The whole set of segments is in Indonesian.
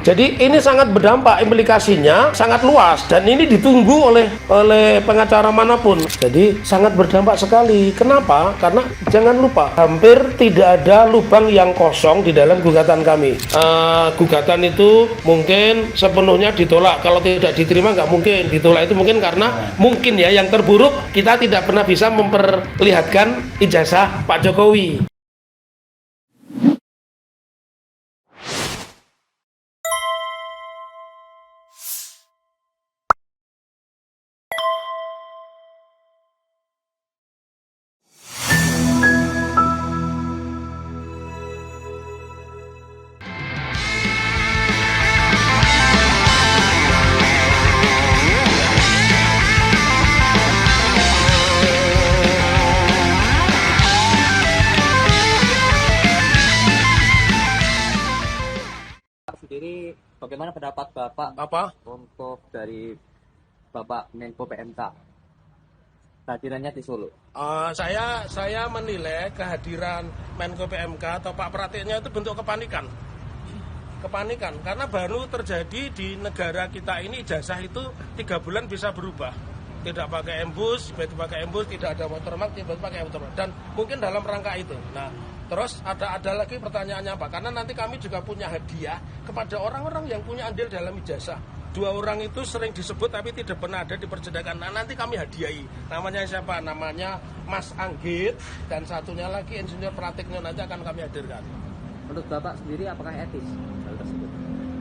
Jadi ini sangat berdampak, implikasinya sangat luas dan ini ditunggu oleh pengacara manapun. Jadi sangat berdampak sekali. Kenapa? Karena jangan lupa, hampir tidak ada lubang yang kosong di dalam gugatan kami. Gugatan itu mungkin sepenuhnya ditolak. Kalau tidak diterima nggak mungkin. Ditolak itu mungkin karena mungkin ya yang terburuk kita tidak pernah bisa memperlihatkan ijazah Pak Jokowi. Sendiri bagaimana pendapat Bapak untuk dari Bapak Menko PMK kehadirannya di Solo? Saya menilai kehadiran Menko PMK atau Pak Pratikno itu bentuk kepanikan karena baru terjadi di negara kita ini ijazah itu 3 bulan bisa berubah, tidak pakai embus, tiba-tiba pakai embus, tidak ada watermark, tiba-tiba pakai watermark, dan mungkin dalam rangka itu. Nah, terus ada lagi pertanyaannya Pak, karena nanti kami juga punya hadiah kepada orang-orang yang punya andil dalam ijazah. 2 orang itu sering disebut tapi tidak pernah ada di persidangan. Nah, nanti kami hadiahi. Namanya siapa? Namanya Mas Anggit, dan satunya lagi Insinyur Pratikno, nanti akan kami hadirkan. Menurut Bapak sendiri apakah etis hal tersebut?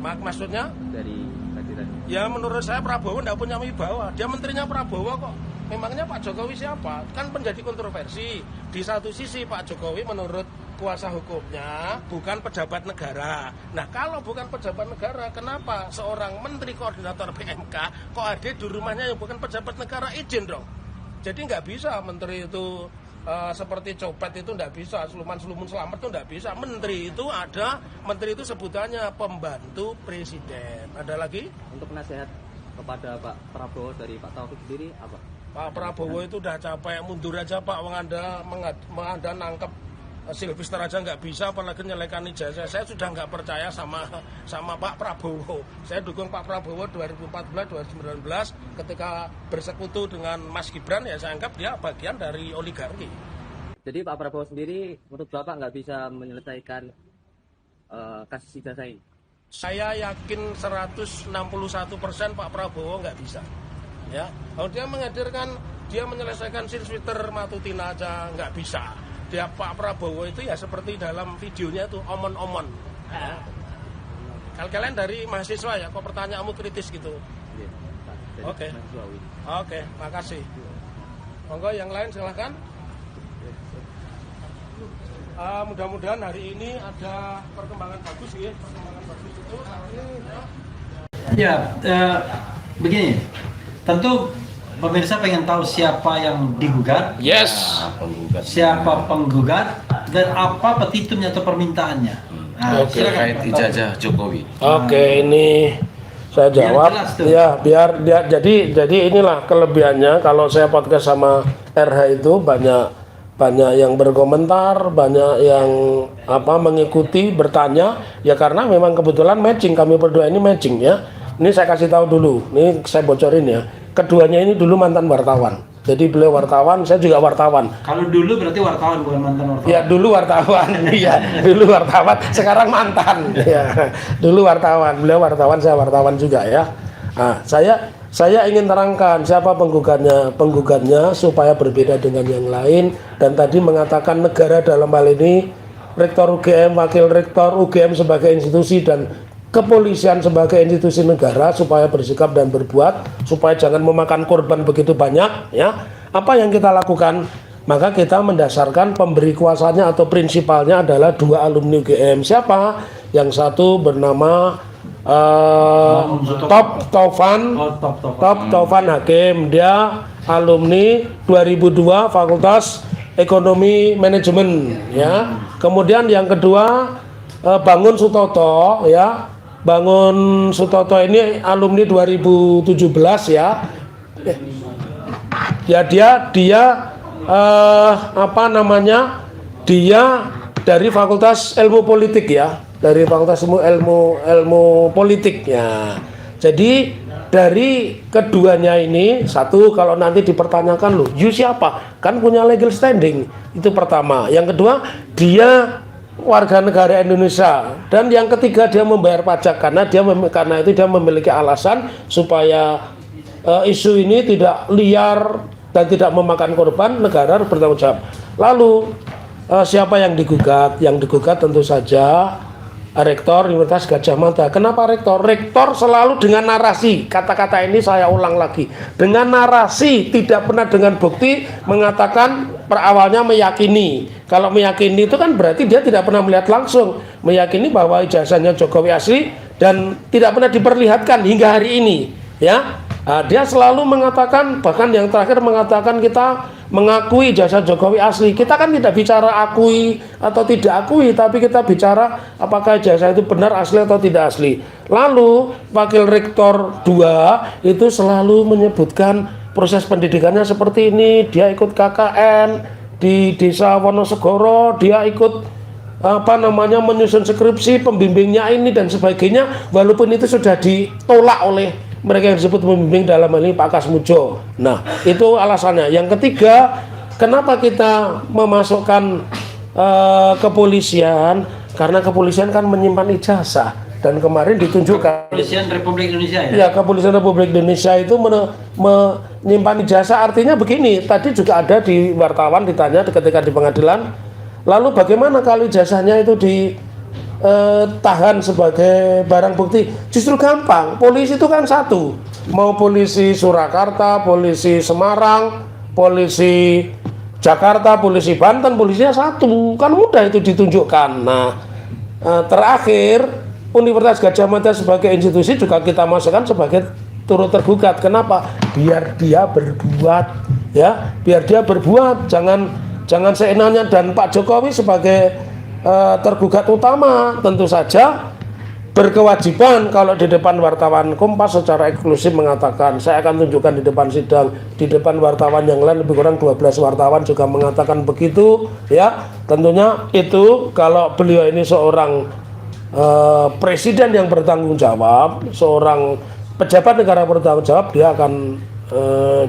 Maksudnya? Dari hadiran. Ya menurut saya Prabowo tidak punya wibawa. Dia menterinya Prabowo kok. Memangnya Pak Jokowi siapa? Kan menjadi kontroversi. Di satu sisi Pak Jokowi menurut kuasa hukumnya bukan pejabat negara. Nah, kalau bukan pejabat negara, kenapa seorang menteri koordinator PMK kok ada di rumahnya yang bukan pejabat negara? Izin dong. Jadi nggak bisa menteri itu seperti copet itu nggak bisa, seluman selamat itu nggak bisa. Menteri itu sebutannya pembantu presiden. Ada lagi? Untuk nasihat kepada Pak Prabowo dari Pak Taufik sendiri apa? Pak Prabowo itu udah capek, mundur aja Pak. Anda nangkep Silvister aja nggak bisa, apalagi nyelekan ijazah. Saya sudah nggak percaya sama Pak Prabowo. Saya dukung Pak Prabowo 2014-2019 ketika bersekutu dengan Mas Gibran, ya saya anggap dia bagian dari oligarki. Jadi Pak Prabowo sendiri menurut Bapak nggak bisa menyelesaikan kasus ijazah ini? Saya yakin 161% Pak Prabowo nggak bisa. Ya, kalau dia menyelesaikan Silvister Matutina aja nggak bisa. Dia Pak Prabowo itu ya seperti dalam videonya itu omon-omon. Ya. Kalian dari mahasiswa ya, kok pertanyaanmu kritis gitu. Oke, makasih. Monggo yang lain silahkan. Mudah-mudahan hari ini ada perkembangan bagus ya. Perkembangan bagus itu begini. Tentu pemirsa pengen tahu siapa yang digugat, yes, siapa penggugat, dan apa petitumnya atau permintaannya. Terkait ijazah Jokowi. Ini saya jawab. Biar jadi inilah kelebihannya kalau saya podcast sama RH itu banyak yang berkomentar, banyak yang mengikuti, bertanya, ya karena memang kebetulan matching, kami berdua ini matching ya. Ini saya kasih tahu dulu, ini saya bocorin ya. Keduanya ini dulu mantan wartawan. Jadi beliau wartawan, saya juga wartawan. Kalau dulu berarti wartawan, bukan mantan wartawan. Ya dulu wartawan, iya dulu wartawan. Sekarang mantan. Ya dulu wartawan, beliau wartawan, saya wartawan juga ya. Nah, saya ingin terangkan siapa penggugatnya supaya berbeda dengan yang lain. Dan tadi mengatakan negara dalam hal ini Rektor UGM, Wakil Rektor UGM sebagai institusi dan kepolisian sebagai institusi negara supaya bersikap dan berbuat supaya jangan memakan korban begitu banyak ya. Apa yang kita lakukan? Maka kita mendasarkan pemberi kuasanya atau prinsipalnya adalah 2 alumni UGM. Siapa? Yang satu bernama Top Taufan Hakim. Dia alumni 2002 Fakultas Ekonomi Manajemen ya. Kemudian yang kedua Bangun Sutoto ya. Bangun Sutoto ini alumni 2017 ya. Ya dia Dia dari Fakultas Ilmu Politik ya. dari Fakultas ilmu politiknya. Jadi dari keduanya ini, satu, kalau nanti dipertanyakan loh, you siapa? Kan punya legal standing. Itu pertama. Yang kedua, dia warga negara Indonesia. Dan yang ketiga, dia membayar pajak karena itu dia memiliki alasan supaya isu ini tidak liar dan tidak memakan korban, negara harus bertanggung jawab. Lalu siapa yang digugat? Yang digugat tentu saja Rektor Universitas Gadjah Mada. Kenapa rektor? Rektor selalu dengan narasi. Kata-kata ini saya ulang lagi. Dengan narasi, tidak pernah dengan bukti, mengatakan awalnya meyakini. Kalau meyakini itu kan berarti dia tidak pernah melihat langsung. Meyakini bahwa ijazahnya Jokowi asli dan tidak pernah diperlihatkan hingga hari ini. Ya, dia selalu mengatakan, bahkan yang terakhir mengatakan kita mengakui jasa Jokowi asli. Kita kan tidak bicara akui atau tidak akui, tapi kita bicara apakah jasa itu benar asli atau tidak asli. Lalu Wakil Rektor 2 itu selalu menyebutkan proses pendidikannya seperti ini. Dia ikut KKN di Desa Wonosegoro, dia ikut menyusun skripsi, pembimbingnya ini dan sebagainya, walaupun itu sudah ditolak oleh mereka yang disebut pembimbing dalam hal ini Pak Kasmujo. Nah, itu alasannya. Yang ketiga, kenapa kita memasukkan kepolisian? Karena kepolisian kan menyimpan ijazah dan kemarin ditunjukkan. Kepolisian Republik Indonesia ya? Ya, Kepolisian Republik Indonesia itu menyimpan ijazah. Artinya begini, tadi juga ada di wartawan ditanya ketika di pengadilan, lalu bagaimana kalau ijazahnya itu tahan sebagai barang bukti? Justru gampang, polisi itu kan satu, mau polisi Surakarta, polisi Semarang, polisi Jakarta, polisi Banten, polisinya satu, kan mudah itu ditunjukkan. Nah, terakhir Universitas Gadjah Mada sebagai institusi juga kita masukkan sebagai turut tergugat. Kenapa? Biar dia berbuat, ya, biar dia berbuat, jangan seenaknya. Dan Pak Jokowi sebagai tergugat utama tentu saja berkewajiban kalau di depan wartawan Kompas secara eksklusif mengatakan, saya akan tunjukkan di depan sidang, di depan wartawan yang lain lebih kurang 12 wartawan juga mengatakan begitu, ya. Tentunya itu kalau beliau ini seorang presiden yang bertanggung jawab, seorang pejabat negara bertanggung jawab, dia akan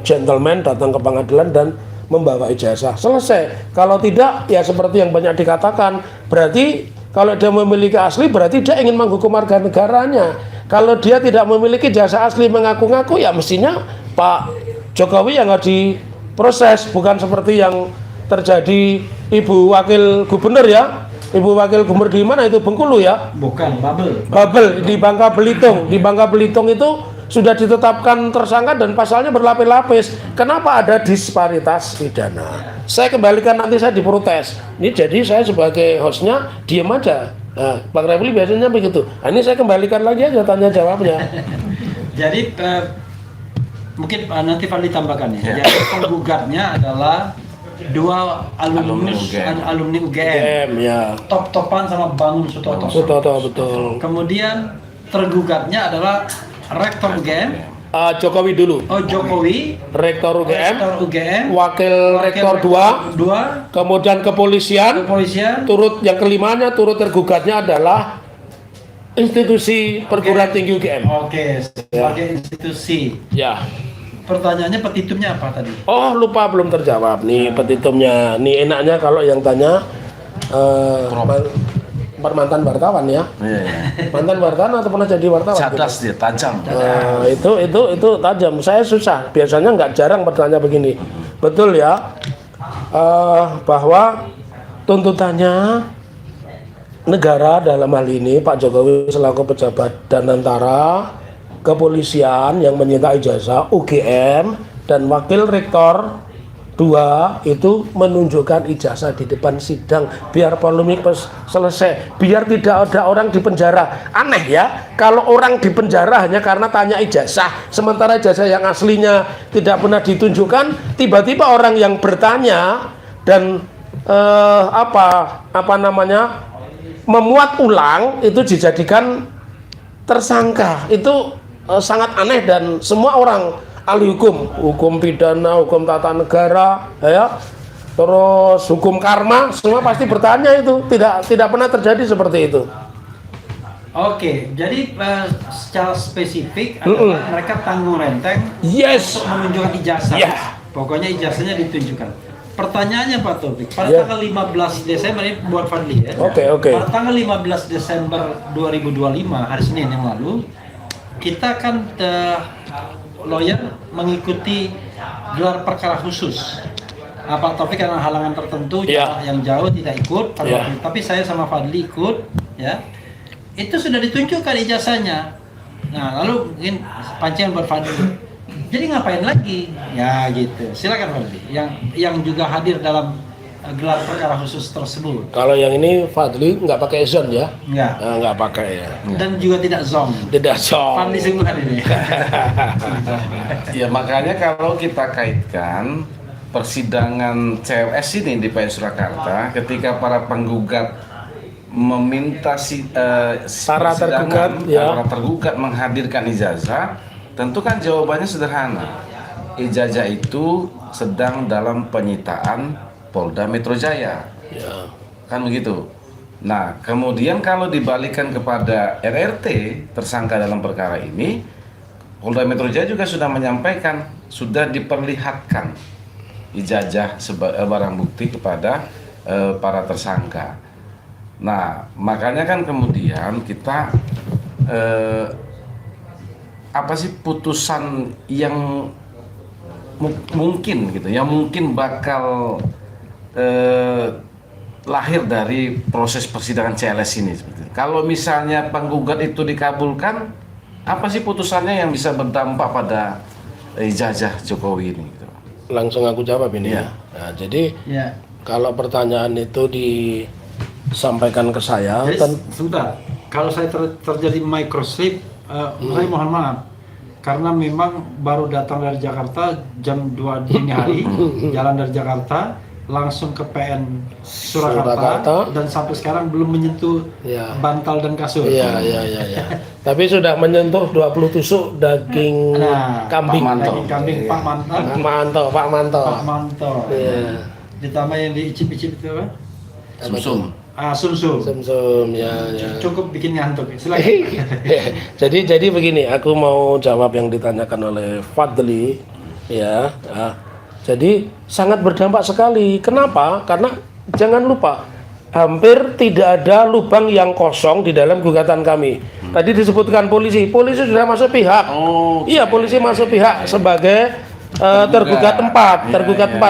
gentleman datang ke pengadilan dan membawa ijazah, selesai. Kalau tidak, ya seperti yang banyak dikatakan, berarti kalau dia memiliki asli berarti dia ingin menghukum warga negaranya. Kalau dia tidak memiliki jasa asli mengaku-ngaku, ya mestinya Pak Jokowi yang harus diproses, bukan seperti yang terjadi Ibu Wakil Gubernur, ya. Ibu Wakil Gubernur di mana itu? Bengkulu, ya? Bukan, Babel di Bangka Belitung. Di Bangka Belitung itu sudah ditetapkan tersangka dan pasalnya berlapis-lapis. Kenapa ada disparitas pidana? Saya kembalikan, nanti saya diprotes. Ini jadi saya sebagai hostnya diem aja. Nah, Bang Refli biasanya begitu. Nah, ini saya kembalikan lagi aja tanya jawabnya. Jadi mungkin nanti Fadli tambahkan ya. Jadi penggugatnya adalah dua alumni UGM, ya. Top-topan sama Bangun Sutoto. Betul. Kemudian tergugatnya adalah Rektor UGM. Jokowi dulu. Oh, Jokowi. Rektor UGM. Wakil Rektor 2. Kemudian kepolisian. Turut yang kelimanya, turut tergugatnya adalah institusi perguruan tinggi UGM. Oke, sebagai institusi. Ya. Pertanyaannya petitumnya apa tadi? Oh, lupa, belum terjawab nih petitumnya. Nih enaknya kalau yang tanya mantan wartawan, ya. Mantan wartawan atau pernah jadi wartawan? Cerdas dia, tajam. Itu tajam. Saya susah. Biasanya nggak jarang bertanya begini. Betul, ya. Bahwa tuntutannya negara dalam hal ini Pak Jokowi selaku pejabat dan antara kepolisian yang menyita ijazah UGM dan wakil rektor 2 itu menunjukkan ijazah di depan sidang biar polemik selesai, biar tidak ada orang di penjara. Aneh, ya, kalau orang di penjara hanya karena tanya ijazah, sementara ijazah yang aslinya tidak pernah ditunjukkan, tiba-tiba orang yang bertanya dan memuat ulang itu dijadikan tersangka. Itu sangat aneh dan semua orang ahli hukum pidana, hukum tata negara, ya, terus hukum karma, semua pasti bertanya itu. Tidak pernah terjadi seperti itu. Oke, jadi secara spesifik adalah mereka tanggung renteng Yes. untuk menunjukkan ijazah. Ya. Pokoknya ijazahnya ditunjukkan. Pertanyaannya Pak Taufik, pada Ya. tanggal 15 Desember ini buat Fadli ya. Oke. Pada tanggal 15 Desember 2025 hari Senin yang lalu, kita kan lawyer mengikuti gelar perkara khusus. Pak Taufik karena halangan tertentu Ya. yang jauh tidak ikut, pada Ya. waktu itu. Tapi saya sama Fadli ikut, ya. Itu sudah ditunjukkan ijazahnya. Nah, lalu mungkin pancingan buat Fadli. Jadi ngapain lagi? Ya gitu. Silakan Fadli. Yang juga hadir dalam gelar perkara khusus tersebut. Kalau yang ini Fadli nggak pakai zone ya? Enggak. Nggak pakai ya. Dan juga tidak zong. Tidak zone. Fadli sungguhan ini. Ya makanya kalau kita kaitkan persidangan CLS ini di PN Surakarta, ketika para penggugat meminta Para tergugat, ya. para tergugat menghadirkan ijazah, tentu kan jawabannya sederhana. Ijazah itu sedang dalam penyitaan Polda Metro Jaya, Ya. kan begitu. Nah, kemudian kalau dibalikan kepada RRT tersangka dalam perkara ini, Polda Metro Jaya juga sudah menyampaikan, sudah diperlihatkan ijazah barang bukti kepada para tersangka. Nah, makanya kan kemudian kita apa sih putusan yang mungkin gitu, yang mungkin bakal lahir dari proses persidangan CLS ini seperti itu. Kalau misalnya penggugat itu dikabulkan, apa sih putusannya yang bisa berdampak pada ijazah Jokowi ini? Gitu. Langsung aku jawab ini Iya. ya. Nah, jadi Ya. kalau pertanyaan itu disampaikan ke saya, Jadi kan sebentar. Kalau saya terjadi microslip, saya mohon maaf. Karena memang baru datang dari Jakarta jam 2 dini hari, jalan dari Jakarta langsung ke PN Surakarta, Surakarta. dan sampai sekarang belum menyentuh Ya. bantal dan kasur. iya. Tapi sudah menyentuh 20 tusuk daging Nah, kambing. daging kambing Pak Manto. Pak Manto. Pak Manto. Iya. Ditambah yang diicip-icip itu apa? Sumsum. Sumsum. Sum-sum ya. Cukup bikin ngantuk. Silakan. jadi begini, aku mau jawab yang ditanyakan oleh Fadli ya. Jadi sangat berdampak sekali. Kenapa? Karena jangan lupa hampir tidak ada lubang yang kosong di dalam gugatan kami. Tadi disebutkan polisi sudah masuk pihak. Oh, Iya, polisi masuk pihak sebagai tergugat empat,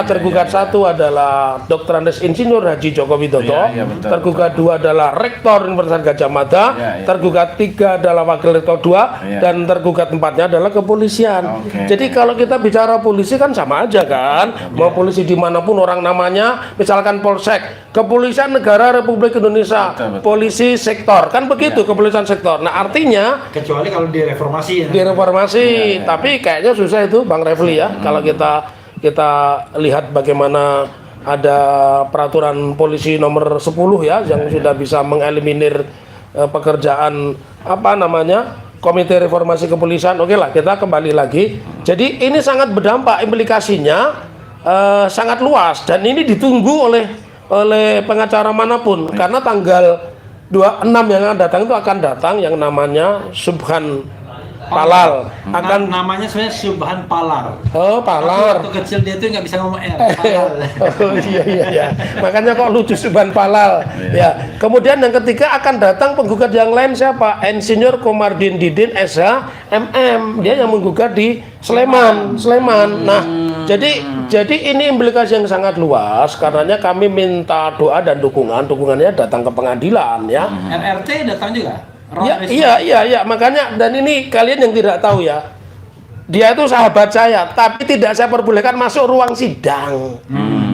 tergugat satu adalah Dr. Andes Insinyur Haji Joko Widodo, Iya, betul, tergugat dua adalah Rektor Universitas Gadjah Mada, Iya. tergugat tiga adalah Wakil Rektor 2, Iya. dan tergugat empatnya adalah kepolisian. Oke. Jadi kalau kita bicara polisi kan sama aja kan, mau polisi dimanapun orang namanya, misalkan Polsek, Kepolisian Negara Republik Indonesia, Betul. polisi sektor, kan begitu kepolisian sektor. Nah artinya Kecuali kalau direformasi ya. direformasi, tapi kayaknya susah itu Bang Refli ya. Kalau kita lihat bagaimana ada peraturan polisi nomor 10 ya yang sudah bisa mengeliminir pekerjaan Komite Reformasi Kepolisian. Oke lah, kita kembali lagi. Jadi ini sangat berdampak, implikasinya sangat luas, dan ini ditunggu oleh pengacara manapun, karena tanggal 26 yang akan datang yang namanya Subhan Palal akan namanya sebenarnya Subhan Palar. Palar. Waktu kecil dia tuh nggak bisa ngomong R. Palal. Oh iya. Makanya kok lucu Subhan Palal. Ya. Kemudian yang ketiga akan datang penggugat yang lain siapa? Insinyur Komardin Didin SH MM. Dia yang menggugat di Sleman. Nah, jadi ini implikasi yang sangat luas, karenanya kami minta doa dan dukungannya datang ke pengadilan ya. RRT datang juga. Iya, makanya, dan ini kalian yang tidak tahu ya, dia itu sahabat saya, tapi tidak saya perbolehkan masuk ruang sidang.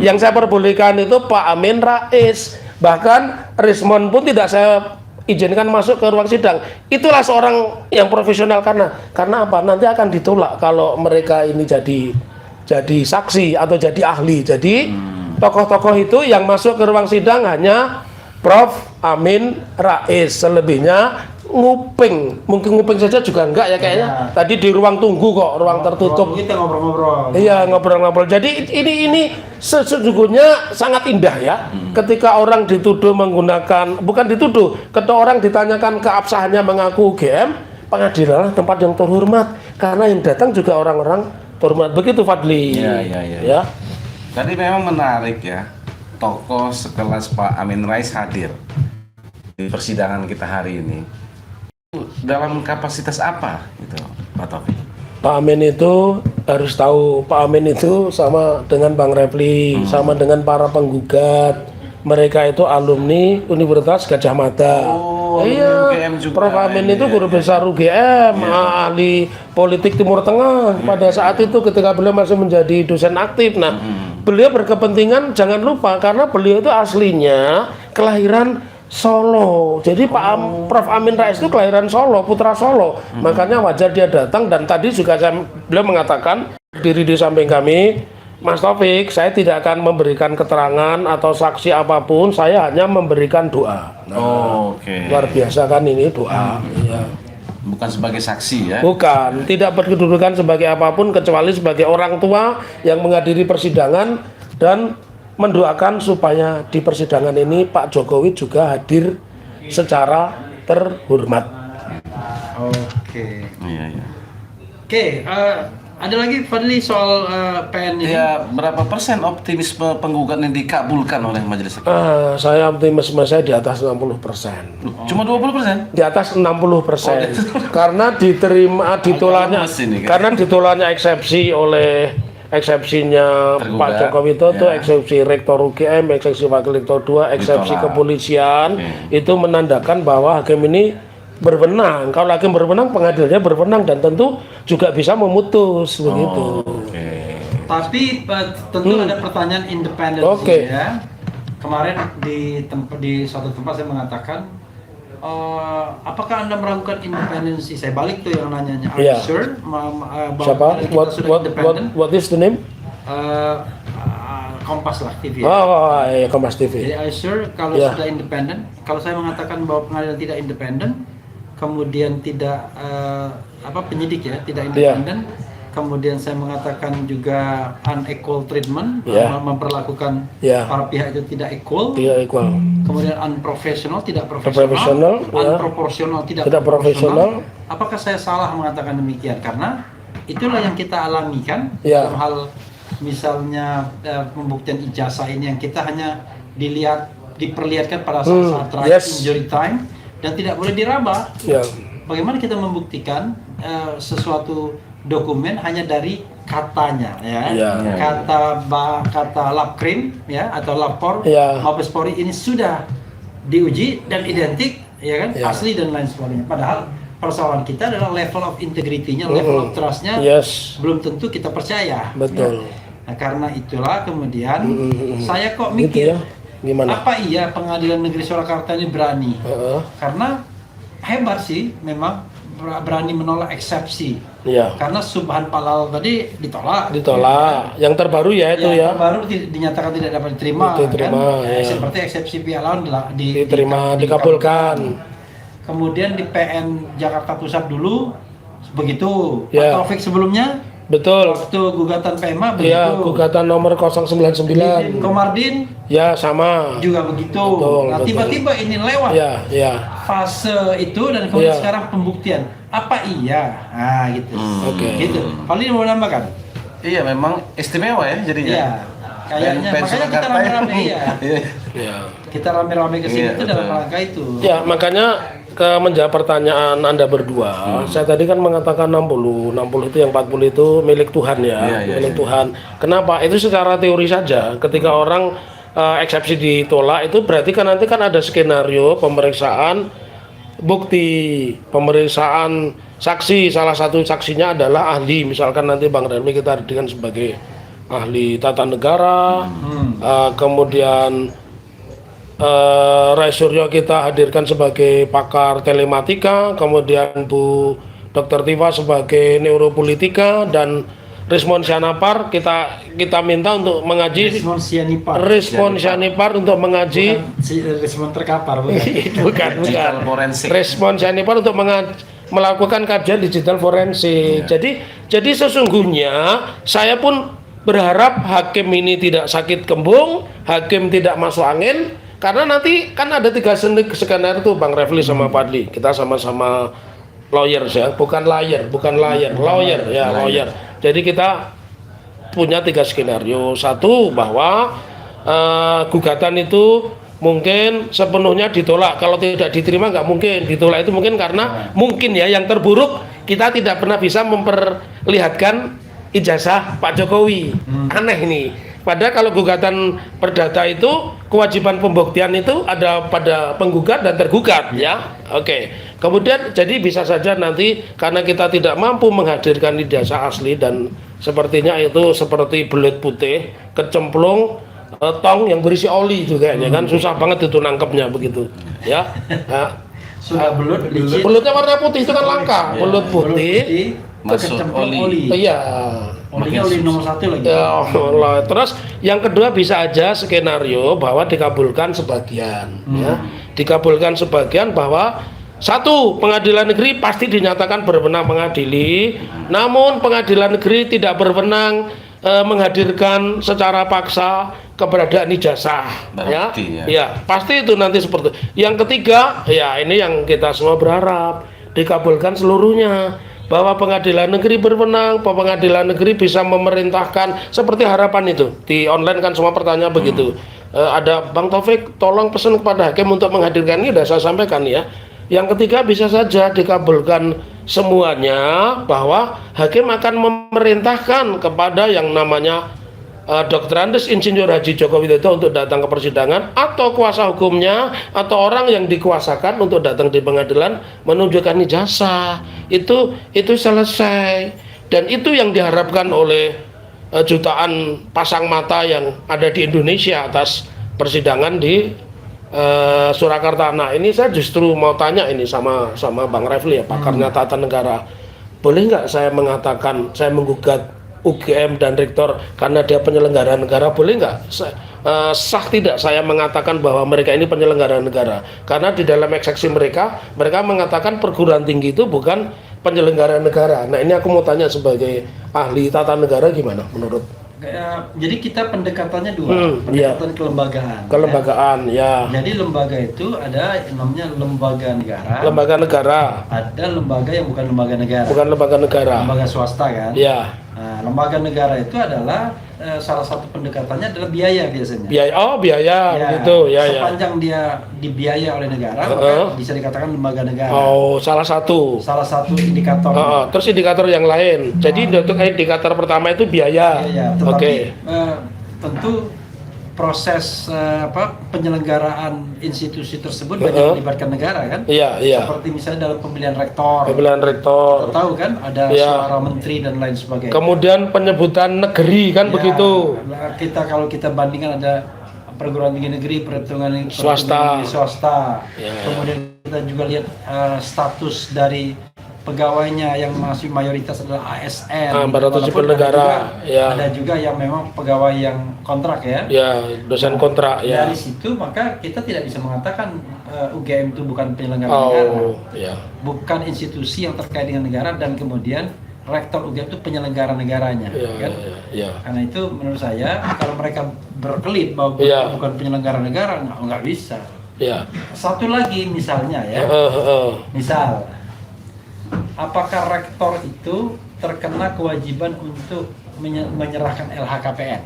Yang saya perbolehkan itu Pak Amin Rais, bahkan Rismon pun tidak saya izinkan masuk ke ruang sidang. Itulah seorang yang profesional, karena apa? Nanti akan ditolak kalau mereka ini jadi saksi atau jadi ahli. Jadi tokoh-tokoh itu yang masuk ke ruang sidang hanya Prof. Amin Rais, selebihnya nguping, mungkin nguping saja juga enggak ya kayaknya. Ya. Tadi di ruang tunggu kok, ruang tertutup. Kita ngobrol-ngobrol. Iya, ngobrol-ngobrol. Jadi ini sesungguhnya sangat indah ya. Ketika orang dituduh menggunakan, bukan dituduh, ketika orang ditanyakan keabsahannya mengaku UGM, pengadilan tempat yang terhormat karena yang datang juga orang-orang terhormat. Begitu Fadli. Iya. Ya. Tadi memang menarik ya, tokoh sekelas Pak Amin Rais hadir di persidangan kita hari ini. Dalam kapasitas apa itu, Pak Taufik? Pak Amin itu harus tahu, Pak Amin itu sama dengan Bang Refli, sama dengan para penggugat. Mereka itu alumni Universitas Gadjah Mada. Oh, iya, UGM juga. Prof Amin itu Iya, guru besar UGM, ahli politik Timur Tengah. Pada saat itu ketika beliau masih menjadi dosen aktif. Nah, beliau berkepentingan, jangan lupa karena beliau itu aslinya kelahiran Solo. Jadi Prof Amin Rais itu kelahiran Solo, putra Solo. Makanya wajar dia datang dan tadi juga beliau mengatakan diri di samping kami, Mas Taufik, saya tidak akan memberikan keterangan atau saksi apapun, saya hanya memberikan doa. Nah, Oke. luar biasa kan ini doa. Iya. Bukan sebagai saksi ya. Bukan, tidak berkedudukan sebagai apapun kecuali sebagai orang tua yang menghadiri persidangan dan mendoakan supaya di persidangan ini Pak Jokowi juga hadir secara terhormat. Oke. Iya. Oke, ada lagi Fadli soal PN ini? Ya, berapa persen optimisme penggugat yang dikabulkan oleh majelis hakim? Saya optimisme saya di atas 60%. Cuma 20%? Di atas 60%. Karena diterima ditolaknya lemes ini kan? karena ditolaknya eksepsi oleh eksepsinya Tergugat, Pak Joko Widodo, ya. eksepsi Rektor UGM, eksepsi Wakil Rektor 2, eksepsi Ditolak. kepolisian, itu menandakan bahwa hakim ini berwenang. Kalau hakim berwenang, pengadilannya berwenang dan tentu juga bisa memutus begitu. Oke. Tapi tentu ada pertanyaan independen Oke. ya. Kemarin di suatu tempat saya mengatakan, apakah Anda meragukan independensi? Saya balik tuh yang nanyanya. Are you Iya. sure Siapa? kita sudah independen? What is the name? Kompas lah TV. Oh, iya, Kompas TV. Jadi are you sure kalau Iya. sudah independen? Kalau saya mengatakan bahwa pengadilan tidak independen, kemudian tidak penyidik ya tidak Iya. independen, kemudian saya mengatakan juga unequal treatment, Iya. memperlakukan Iya. para pihak itu tidak equal, Tidak equal. kemudian unprofessional tidak Profesional, profesional, ya. unproporsional tidak Tidak profesional. Apakah saya salah mengatakan demikian? Karena itulah yang kita alami kan Ya. dalam hal misalnya pembuktian ijazah ini yang kita hanya diperlihatkan pada saat terakhir yes. injury time dan tidak boleh diraba. Ya. Bagaimana kita membuktikan sesuatu dokumen hanya dari katanya ya, Ya. kata labkrim ya atau lapor Ya. Mabes Polri ini sudah diuji dan identik ya kan Ya. asli dan lain sebagainya. Padahal persoalan kita adalah level of integrity-nya, level of trust-nya Yes. belum tentu kita percaya. Betul. Ya. Nah, karena itulah kemudian saya kok Gitu mikir ya. Gimana? apa iya Pengadilan Negeri Surakarta ini berani? Heeh. Karena hebat sih memang berani menolak eksepsi. Iya. Karena subhan palal tadi ditolak. Ditolak. Yang terbaru ya itu ya. Baru dinyatakan tidak dapat diterima. Diterima, kan? ya. Seperti eksepsi pihak lawan Diterima, dikabulkan. Kemudian di PN Jakarta Pusat dulu begitu. Ya. Pak Taufik sebelumnya Betul. waktu gugatan PMA begitu. Iya, gugatan nomor 099. Komardin Ya, sama. juga begitu. Betul, Nah, betul. tiba-tiba ini lewat Ya, ya. fase itu dan kemudian Iya. sekarang pembuktian. Apa iya? Nah, gitu. Oke. Gitu. Paling mau nambahkan? Iya, memang istimewa ya jadinya. Iya. Kayaknya PN makanya kita Surakarta rame-rame ini. ya. Ya. Kita rame-rame ke sini Iya, itu dalam betul. rangka itu. Ya, makanya menjawab pertanyaan Anda berdua, saya tadi kan mengatakan 60 itu yang 40 itu milik Tuhan ya, Iya, iya, milik iya. Tuhan. Kenapa? Itu secara teori saja. Ketika orang eksepsi ditolak itu berarti kan nanti kan ada skenario pemeriksaan bukti, pemeriksaan saksi. Salah satu saksinya adalah ahli, misalkan nanti Bang Remy kita hadirkan sebagai ahli tata negara, kemudian Rai Suryo kita hadirkan sebagai pakar telematika, kemudian Bu Dr. Tifa sebagai neuropolitika, dan Rismon Syanapar kita minta untuk mengaji Rismon Sianipar. Rismon Syanipar untuk mengaji Rismon terkapar bukan. bukan. Digital forensik. Rismon Syanipar untuk melakukan kajian digital forensik. Jadi sesungguhnya saya pun berharap hakim ini tidak sakit kembung, hakim tidak masuk angin, karena nanti kan ada 3 skenario tuh Bang Refli sama Fadli. Kita sama-sama lawyers ya, bukan lawyer. Jadi kita punya 3 skenario. Satu, bahwa gugatan itu mungkin sepenuhnya ditolak. Kalau tidak diterima nggak mungkin ditolak, itu mungkin karena mungkin ya yang terburuk kita tidak pernah bisa memperlihatkan ijazah Pak Jokowi. Aneh ini. Padahal kalau gugatan perdata itu kewajiban pembuktian itu ada pada penggugat dan tergugat ya. Oke. Kemudian jadi bisa saja nanti karena kita tidak mampu menghadirkan ijazah asli dan sepertinya itu seperti belut putih kecemplung tong yang berisi oli juga ya kan, susah banget itu nangkepnya begitu ya. Nah, Sudah belut, licin. belutnya warna putih itu kan langka. Belut putih Masuk kecemplung oli. iya. Olinya oli nomor 1 lagi. Ya Allah. Terus yang kedua bisa aja skenario bahwa dikabulkan sebagian ya. Dikabulkan sebagian bahwa satu, pengadilan negeri pasti dinyatakan berwenang mengadili, namun pengadilan negeri tidak berwenang menghadirkan secara paksa keberadaan ijazah ya. Ya, pasti itu nanti seperti. Yang ketiga, ya ini yang kita semua berharap dikabulkan seluruhnya. Bahwa pengadilan negeri berwenang, bahwa pengadilan negeri bisa memerintahkan seperti harapan itu di online kan semua pertanyaan begitu. Ada Bang Taufik, tolong pesan kepada hakim untuk menghadirkan ini, sudah saya sampaikan ya. Yang ketiga bisa saja dikabulkan semuanya bahwa hakim akan memerintahkan kepada yang namanya Dr. Andes Insinyur Haji Joko Widodo untuk datang ke persidangan atau kuasa hukumnya atau orang yang dikuasakan untuk datang di pengadilan menunjukkan ijazah. Itu selesai, dan itu yang diharapkan oleh jutaan pasang mata yang ada di Indonesia atas persidangan di Surakarta. Nah ini saya justru mau tanya ini sama Bang Refli ya, pakarnya tata negara. Boleh nggak saya mengatakan saya menggugat UGM dan rektor karena dia penyelenggara negara, boleh nggak? Sah tidak saya mengatakan bahwa mereka ini penyelenggara negara? Karena di dalam eksepsi mereka mengatakan perguruan tinggi itu bukan penyelenggara negara. Nah ini aku mau tanya sebagai ahli tata negara gimana menurut? Jadi kita pendekatannya dua, pendekatan kelembagaan. Ya. Jadi lembaga itu ada yang namanya lembaga negara. Lembaga negara. Ada lembaga yang bukan lembaga negara. Bukan lembaga negara. Lembaga swasta kan. Ya. Nah, lembaga negara itu adalah salah satu pendekatannya adalah biaya biasanya. Biaya gitu ya. Sepanjang dia dibiaya oleh negara, maka bisa dikatakan lembaga negara. Oh, salah satu indikator. Terus indikator yang lain. Jadi untuk indikator pertama itu biaya. Tetapi tentu proses penyelenggaraan institusi tersebut banyak melibatkan negara kan? Iya. Seperti misalnya dalam pemilihan rektor. Kita tahu kan ada suara menteri dan lain sebagainya. Kemudian penyebutan negeri kan begitu. Kalau kita bandingkan ada perguruan tinggi negeri, perhitungan swasta. Kemudian kita juga lihat status dari pegawainya yang masih mayoritas adalah ASN, aparatur sipil negara. Ada juga yang memang pegawai yang kontrak ya. Dosen kontrak ya. Dari situ maka kita tidak bisa mengatakan UGM itu bukan penyelenggara negara, bukan institusi yang terkait dengan negara, dan kemudian rektor UGM itu penyelenggara negaranya, kan? Karena itu menurut saya kalau mereka berkelit bahwa bukan penyelenggara negara nggak bisa. Satu lagi misalnya ya, misal apakah rektor itu terkena kewajiban untuk menyerahkan LHKPN?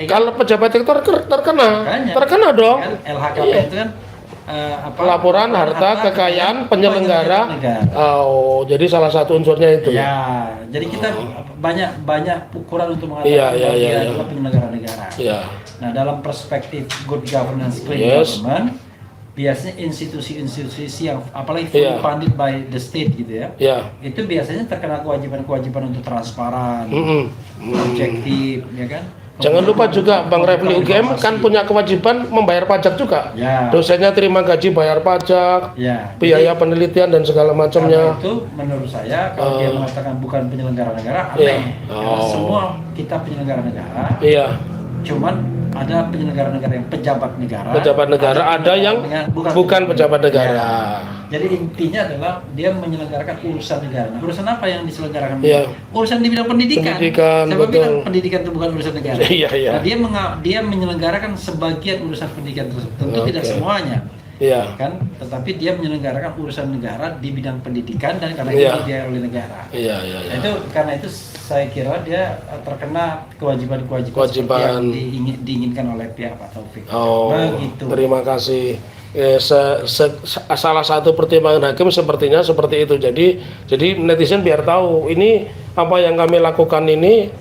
Kalau pejabat rektor terkena dong. Kan LHKPN itu kan laporan harta kekayaan penyelenggara. Jadi salah satu unsurnya itu. Jadi kita banyak ukuran untuk mengatakan bahwa dia adalah penyelenggara negara. Nah, dalam perspektif good governance, clean government, biasanya institusi-institusi yang apalagi fully funded by the state gitu ya, itu biasanya terkena kewajiban-kewajiban untuk transparan, objektif, ya kan. Jangan lupa juga Bang Refli, UGM kan punya kewajiban membayar pajak juga. Ya. Dosennya terima gaji, bayar pajak, Ya. biaya penelitian dan segala Karena macamnya. itu menurut saya kalau dia mengatakan bukan penyelenggara negara, Iya. aneh. Karena Oh. semua kita penyelenggara negara, Iya, cuman ada penyelenggara negara yang pejabat negara. pejabat negara, ada yang bukan pejabat negara. Ya. Jadi intinya adalah dia menyelenggarakan urusan negara. Nah, urusan apa yang diselenggarakan? Iya. Urusan di bidang pendidikan. Pendidikan, Saya betul. bilang pendidikan itu bukan urusan negara. Iya, iya. Nah, dia menyelenggarakan sebagian urusan pendidikan tersebut. Tentu tidak Oke. semuanya. Iya, Kan, tetapi dia menyelenggarakan urusan negara di bidang pendidikan dan karena Iya. itu dia oleh negara. iya, iya. Nah, itu karena itu saya kira dia terkena kewajiban-kewajiban seperti Kewajiban. yang diinginkan oleh pihak Pak Taufik. Oh, Begitu. terima kasih. Salah satu pertimbangan hakim sepertinya seperti itu. Jadi netizen biar tahu ini apa yang kami lakukan ini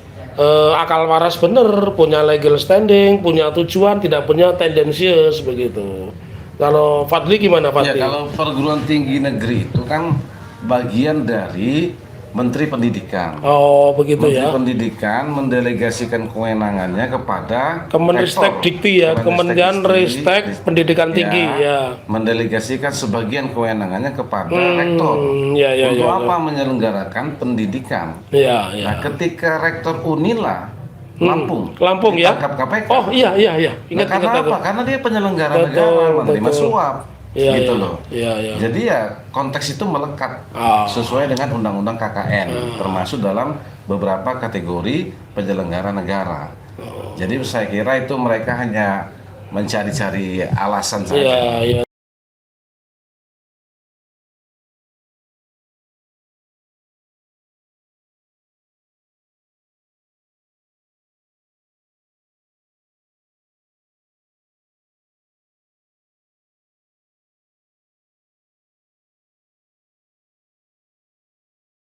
akal waras bener, punya legal standing, punya tujuan, tidak punya tendensius begitu. Kalau Fadli gimana Ya, Fadli? kalau perguruan tinggi negeri itu kan bagian dari Menteri Pendidikan. Oh begitu Menteri ya. Pendidikan mendelegasikan kewenangannya kepada Kemenristek Rektor. Dikti ya, Kementerian Ristek Ristek Pendidikan Tinggi ya. mendelegasikan sebagian kewenangannya kepada rektor ya, ya, untuk ya, apa menyelenggarakan pendidikan. Iya, iya. Nah, ketika rektor Unila Lampung ya. ditangkap KPK. Oh iya. Nah, Ingat karena ingat aku. apa? Karena dia penyelenggara Betul, negara menerima betul. suap. Iya, gitu iya, loh. iya, iya. Jadi ya konteks itu melekat Ah. sesuai dengan Undang-Undang KKN, termasuk dalam beberapa kategori penyelenggara negara. Oh. Jadi saya kira itu mereka hanya mencari-cari alasan saja. Iya, iya.